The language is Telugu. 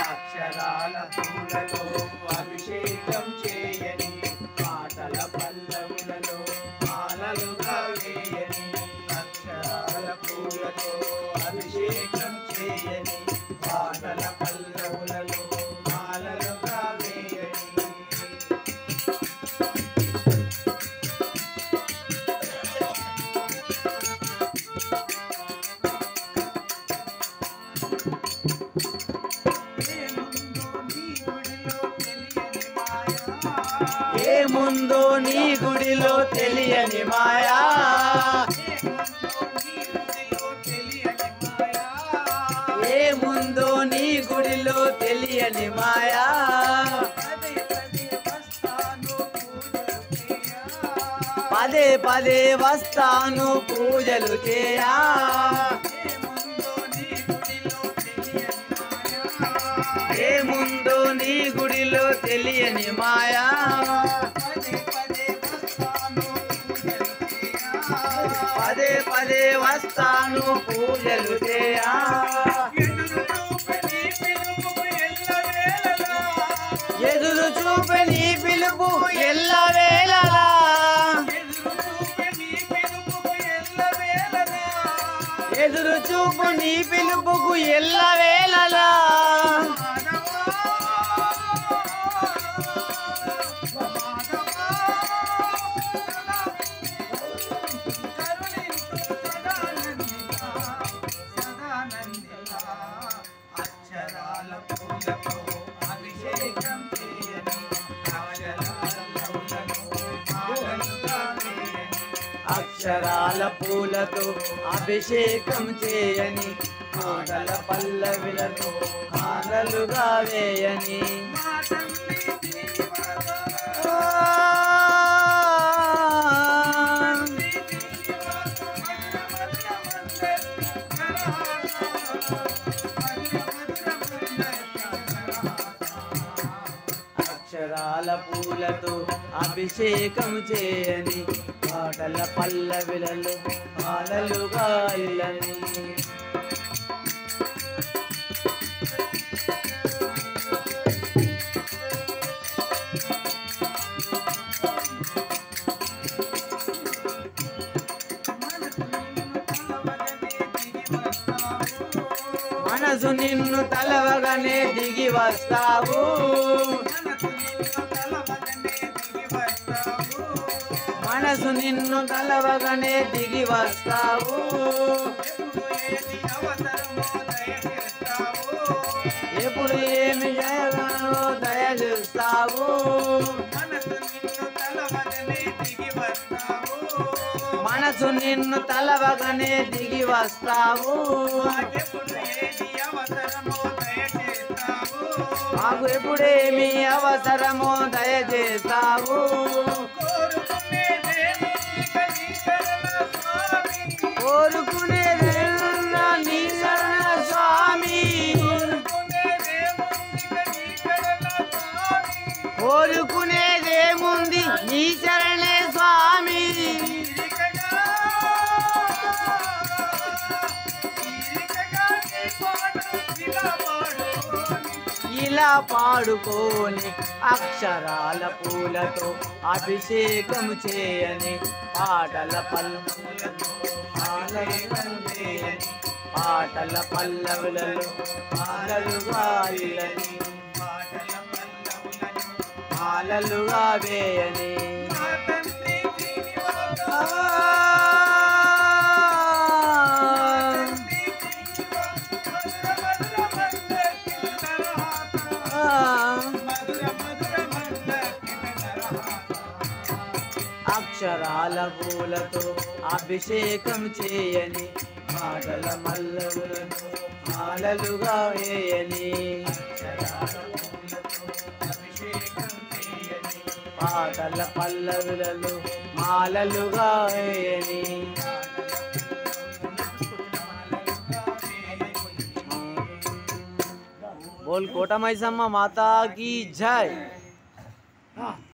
అక్షరాల పూలతో అభిషేకం చేయని పాటల పల్లవులలో మాలలుగా వేయని అక్షరాల పూలతో అభిషేకం చేయని పాటల పల్లవులలో మాలలుగా వేయని ఏముందో నీ గుడిలో తెలియని మాయా ఏముందో నీ గుడిలో తెలియని మాయా పదే పదే వస్తాను పూజలు చేయా ఏముందో నీ గుడిలో తెలియని మాయా పదే పదే వస్తాను పూజలు చేయా ఎదురు చూపే నీ పిలుపు ఎల్లవేళలా ఎదురు చూపు నీ పిలుపుకు ఎల్లవేళలా అక్షరాల పూలతో అభిషేకం చేయని అక్షరాల పూలతో అభిషేకం చేయని మాటల పల్లవిలతో మాలలుగా వేయని అక్షరాల పూలతో అభిషేకం చేయని పాటల పల్లవిలలో మాలలుగా ఇల్లని మనసు నిన్ను తలవగానే దిగి వస్తావు మనసు నిన్ను తలవగానే దిగి వస్తావు ఎప్పుడు ఏమి జరగనో దయచేస్తావు మనసు నిన్ను తలవగానే దిగి వస్తావు మాకు ఎప్పుడేమి అవసరమో దయచేస్తావు కోరుకునేదేమున్నా నీ శరణ స్వామి కోరుకునేదేముంది నీ శరణే స్వామి ఇలా పాడుకోని అక్షరాల పూలతో అభిషేకం చేయని పాటల పల్లవులలో పాటల పల్లవులలో మాలలుగా ఇల్లని మాలలుగా వేయని అక్షరాల పూలతో అభిషేకం చేయని మాటల మల్లవులను మాలలుగా వేయని పాటల పల్లవులలో మాలలుగా వేయని बोल कोटा मैसम्मा माता की जय।